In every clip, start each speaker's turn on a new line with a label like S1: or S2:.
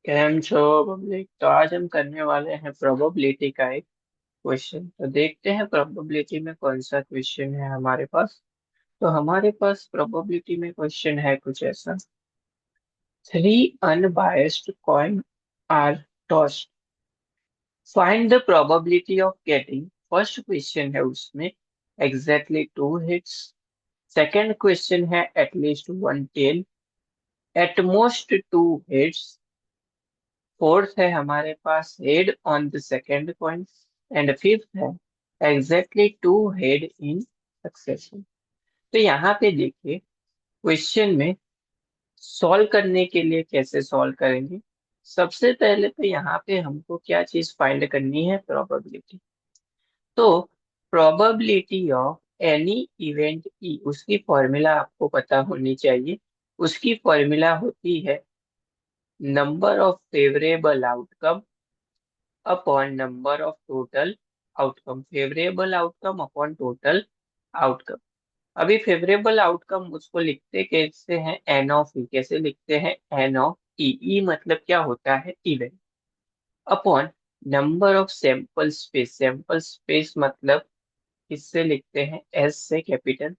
S1: Cam छो public. तो आज हम करने वाले हैं प्रोबेबिलिटी का एक क्वेश्चन। तो देखते हैं प्रोबेबिलिटी में कौन सा क्वेश्चन है हमारे पास। तो हमारे पास प्रोबेबिलिटी में क्वेश्चन है कुछ ऐसा। Three unbiased coin are tossed, find the probability of getting. First question है उसमें exactly two heads. Second question है at least one tail, at most two heads. Fourth है हमारे पास head on the second coin. And fifth है exactly two head in succession. तो यहाँ पे देखिए क्वेश्चन में सॉल्व करने के लिए कैसे सॉल्व करेंगे। सबसे पहले तो यहाँ पे हमको क्या चीज फाइंड करनी है, प्रोबेबिलिटी। तो probability of any event E, उसकी फॉर्मूला आपको पता होनी चाहिए। उसकी फॉर्मूला होती है number of favourable outcome upon number of total outcome, favourable outcome upon total outcome. अभी फेवरेबल आउटकम उसको लिखते कैसे हैं, एन ऑफ ई। कैसे लिखते हैं, एन ऑफ ई। ई मतलब क्या होता है, event. Upon number of sample space, sample space मतलब किससे लिखते हैं, एस से, कैपिटल।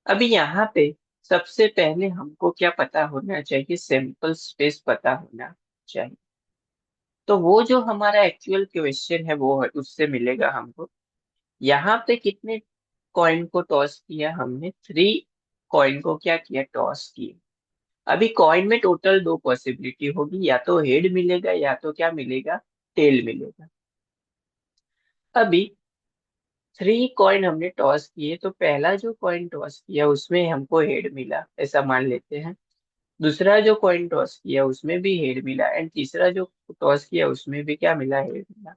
S1: अभी यहाँ पे सबसे पहले हमको क्या पता होना चाहिए, सैंपल स्पेस पता होना चाहिए। तो वो जो हमारा एक्चुअल क्वेश्चन है वो है, उससे मिलेगा हमको। यहाँ पे कितने कॉइन को टॉस किया हमने, थ्री कॉइन को क्या किया, टॉस किया। अभी कॉइन में टोटल दो पॉसिबिलिटी होगी, या तो हेड मिलेगा या तो क्या मिलेगा, टेल मिलेगा। अभी थ्री कॉइन हमने टॉस किए, तो पहला जो कॉइन टॉस किया उसमें हमको हेड मिला, ऐसा मान लेते हैं। दूसरा जो कॉइन टॉस किया उसमें भी हेड मिला, एंड तीसरा जो टॉस किया उसमें भी क्या मिला, हेड मिला।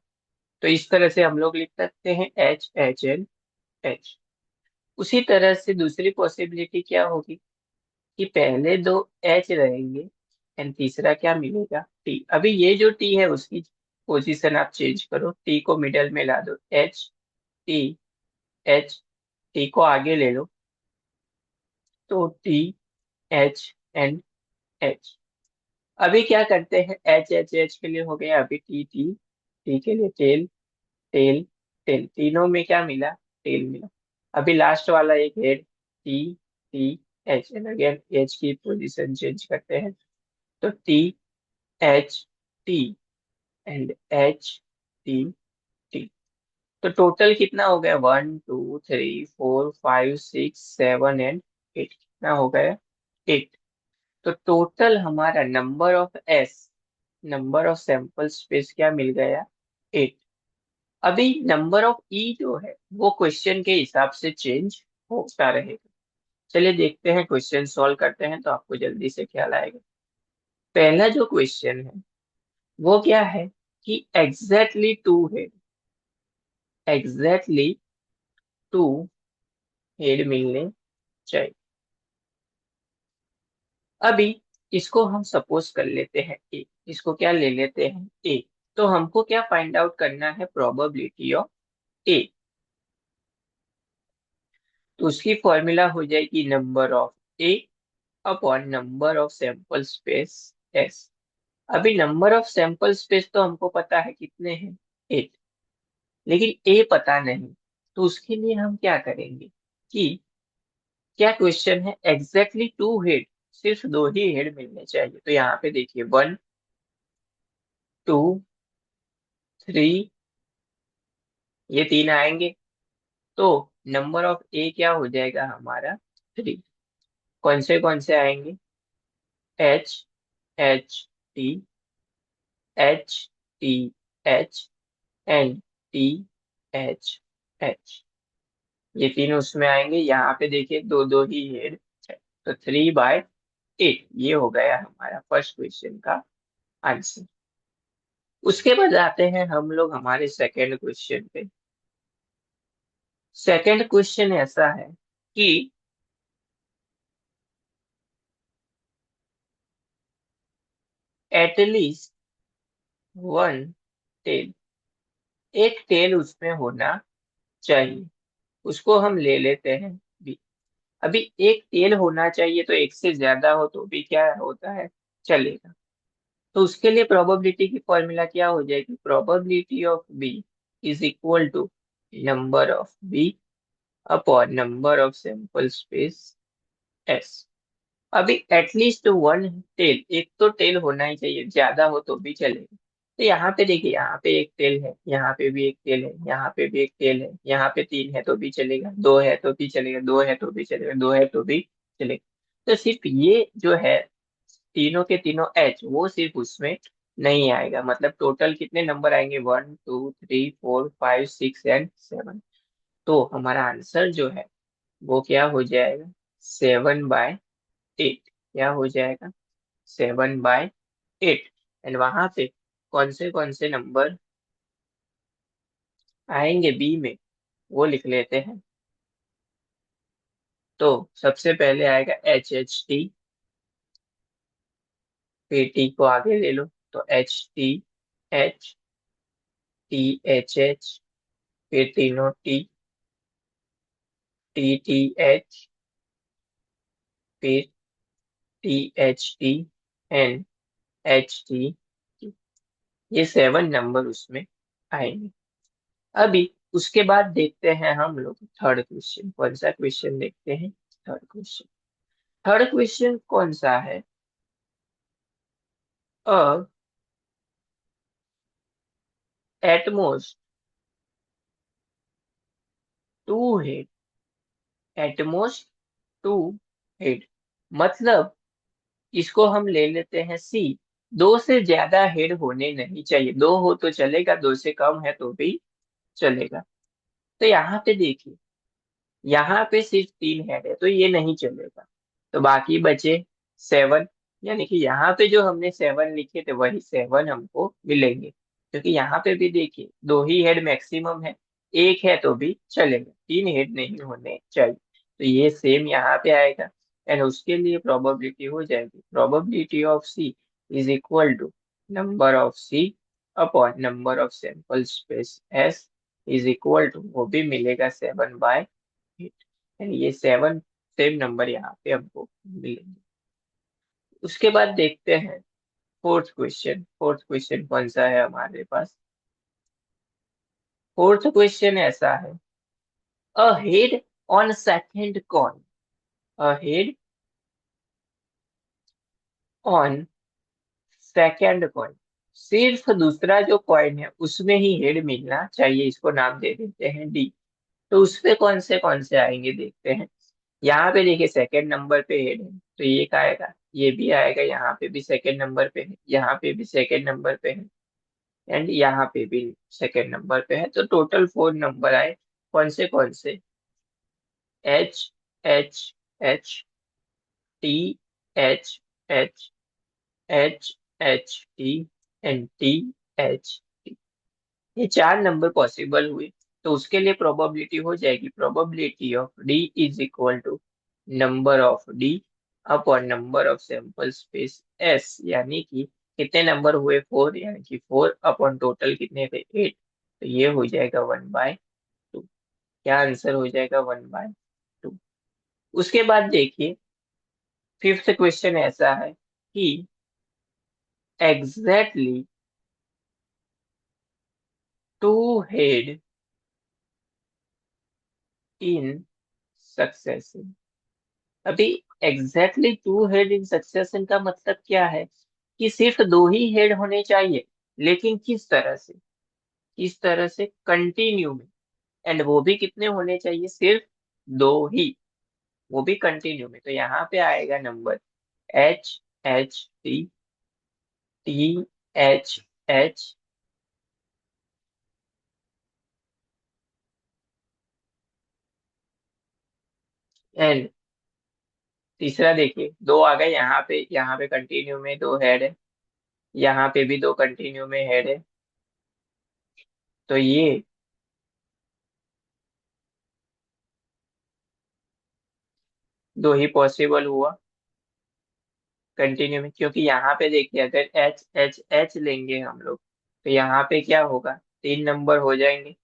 S1: तो इस तरह से हम लोग लिख सकते हैं एच एच एन एच। उसी तरह से दूसरी पॉसिबिलिटी क्या होगी कि पहले दो एच रहेंगे एंड तीसरा क्या मिलेगा, टी। अभी ये जो टी है उसकी पोजीशन आप चेंज करो, टी को मिडल में ला दो, एच टी, एच टी को आगे ले लो, तो टी एच एंड एच। अभी क्या करते हैं, एच एच एच के लिए हो गया, अभी टी टी, टी के लिए टेल, टेल टेल, तीनों में क्या मिला, टेल मिला। अभी लास्ट वाला एक head, T T H, and again H की पोजीशन चेंज करते हैं, तो T H T and H T T. तो टोटल कितना हो गया, one two three four five six seven and eight, कितना हो गया, एट। तो टोटल हमारा number of S, number of sample space क्या मिल गया, एट। अभी नंबर ऑफ ई जो है वो क्वेश्चन के हिसाब से चेंज होता रहेगा। चलिए देखते हैं, क्वेश्चन सॉल्व करते हैं तो आपको जल्दी से ख्याल आएगा। पहला जो क्वेश्चन है वो क्या है कि exactly two head, exactly two head मिलने चाहिए। अभी इसको हम सपोज कर लेते हैं ए, इसको क्या ले लेते हैं, ए। तो हमको क्या फाइंड आउट करना है, प्रोबेबिलिटी ऑफ ए। तो उसकी फॉर्मूला हो जाएगी number of A upon number of sample space S. अभी नंबर ऑफ सैंपल स्पेस तो हमको पता है कितने हैं, एट, लेकिन ए पता नहीं। तो उसके लिए हम क्या करेंगे कि क्या क्वेश्चन है, एग्जैक्टली टू हेड, सिर्फ दो ही हेड मिलने चाहिए। तो यहाँ पे देखिए वन टू थ्री, ये तीन आएंगे, तो नंबर ऑफ ए क्या हो जाएगा हमारा, थ्री। कौन से आएंगे, H H T, H T H and T H H, ये तीन उसमें आएंगे। यहाँ पे देखिए दो दो ही हेड है, तो थ्री बाय एट, ये हो गया हमारा फर्स्ट क्वेश्चन का आंसर। उसके बाद आते हैं हम लोग हमारे सेकंड क्वेश्चन पे। सेकंड क्वेश्चन ऐसा है कि एटलीस्ट वन टेल, एक टेल उसमें होना चाहिए, उसको हम ले लेते हैं बी। अभी एक टेल होना चाहिए, तो एक से ज्यादा हो तो भी क्या होता है, चलेगा। तो उसके लिए प्रोबेबिलिटी की फॉर्मूला क्या हो जाएगी, probability of B is equal to number of B upon number of sample space S. अभी एटलीस्ट वन टेल, एक तो टेल होना ही चाहिए, ज्यादा हो तो भी चलेगा। तो यहाँ पे देखिए, यहाँ पे एक टेल है, यहाँ पे भी एक टेल है, यहाँ पे भी एक टेल है, यहाँ पे तीन है तो भी चलेगा, दो है तो भी चलेगा, दो है तो भी चलेगा, दो है तो भी चलेगा। तो सिर्फ ये जो है तीनों के तीनों एच, वो सिर्फ उसमें नहीं आएगा। मतलब टोटल कितने नंबर आएंगे, 1 2 3 4 5 6 एंड 7। तो हमारा आंसर जो है वो क्या हो जाएगा, 7/8। क्या हो जाएगा, 7/8। एंड वहां पे कौन से नंबर आएंगे बी में, वो लिख लेते हैं। तो सबसे पहले आएगा HHT, फिर टी को आगे ले लो तो HTH, THH, फिर तीनों टी, TTH, फिर THT एंड HT। ये 7 नंबर उसमें आएंगे। अभी उसके बाद देखते हैं हम लोग थर्ड क्वेश्चन। कौन सा क्वेश्चन देखते हैं, थर्ड क्वेश्चन। थर्ड क्वेश्चन कौन सा है, a at most two head, at most two head, मतलब इसको हम ले लेते हैं सी। दो से ज्यादा हेड होने नहीं चाहिए, दो हो तो चलेगा, दो से कम है तो भी चलेगा। तो यहाँ पे देखिए, यहाँ पे सिर्फ तीन हेड है तो ये नहीं चलेगा। तो बाकी बचे 7, यानी कि यहाँ पे जो हमने 7 लिखे थे वही 7 हमको मिलेंगे, क्योंकि यहाँ पे भी देखिए दो ही हेड मैक्सिमम है, एक है तो भी चलेगा, तीन हेड नहीं होने चाहिए। तो ये सेम यहाँ पे आएगा। एंड उसके लिए प्रोबेबिलिटी हो जाएगी, probability of C is equal to number of C upon number of sample space S is equal to, वो भी मिलेगा 7/8। एंड ये 7 सेम नंबर यहाँ पे हमको मिलेंगे। उसके बाद देखते हैं फोर्थ क्वेश्चन। फोर्थ क्वेश्चन कौन सा है हमारे पास, फोर्थ क्वेश्चन ऐसा है, a head on second coin, a head on second coin, सिर्फ दूसरा जो कॉइन है उसमें ही हेड मिलना चाहिए, इसको नाम दे देते हैं डी। तो उसपे कौन से आएंगे देखते हैं। यहाँ पे देखिए सेकंड नंबर पे हेड है तो ये का आएगा, ये भी आएगा, यहाँ पे भी सेकंड नंबर पे है, यहाँ पे भी सेकंड नंबर पे है, एंड यहाँ पे भी सेकंड नंबर पे है। तो टोटल 4 नंबर आए। कौन से, HHH, THH, HHT and THT, ये चार नंबर पॉसिबल हुए। तो उसके लिए प्रोबेबिलिटी हो जाएगी, probability of D is equal to number of D upon number of sample space S, यानी कि कितने नंबर हुए, 4, यानी कि 4 अपॉन टोटल कितने थे, 8। तो ये हो जाएगा 1/2। क्या आंसर हो जाएगा, 1/2। उसके बाद देखिए फिफ्थ क्वेश्चन ऐसा है कि exactly two head in succession. अभी exactly two head in succession का मतलब क्या है, कि सिर्फ दो ही हेड होने चाहिए, लेकिन किस तरह से, किस तरह से, कंटिन्यू में। एंड वो भी कितने होने चाहिए, सिर्फ दो ही, वो भी कंटिन्यू में। तो यहाँ पे आएगा नंबर HHT, THH एंड तीसरा देखिए दो आ गए यहाँ पे, यहाँ पे कंटिन्यू में दो हेड है, यहाँ पे भी दो कंटिन्यू में हेड है। तो ये दो ही पॉसिबल हुआ कंटिन्यू में, क्योंकि यहाँ पे देखिए अगर HHH लेंगे हम लोग तो यहाँ पे क्या होगा, तीन नंबर हो जाएंगे,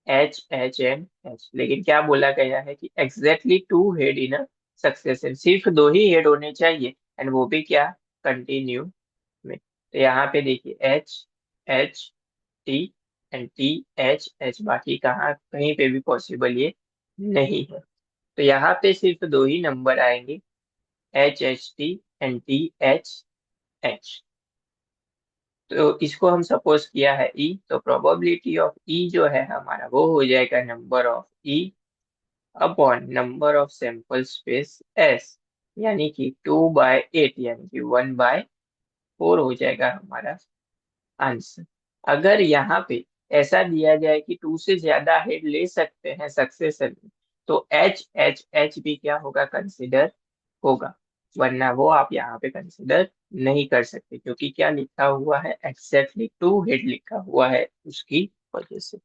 S1: HHNH। लेकिन क्या बोला गया है कि exactly two head in a succession, सिर्फ दो ही हेड होने चाहिए, एंड वो भी क्या, कंटिन्यू में। तो यहाँ पे देखिए H H T and THH, बाकी कहाँ कहीं पे भी पॉसिबल ये नहीं है। तो यहाँ पे सिर्फ दो ही नंबर आएंगे, HHT एंड THH। तो इसको हम सपोज किया है E, तो प्रोबेबिलिटी ऑफ E जो है हमारा वो हो जाएगा number of E upon number of sample space S, यानी कि 2/8 यानी कि 1/4 हो जाएगा हमारा आंसर। अगर यहाँ पे ऐसा दिया जाए कि टू से ज्यादा हेड ले सकते हैं सक्सेसर में, तो HHH भी क्या होगा, कंसिडर होगा, वरना वो आप यहाँ पे कंसिडर नहीं कर सकते, क्योंकि क्या लिखा हुआ है, एग्जैक्टली 2 हेड लिखा हुआ है उसकी वजह से।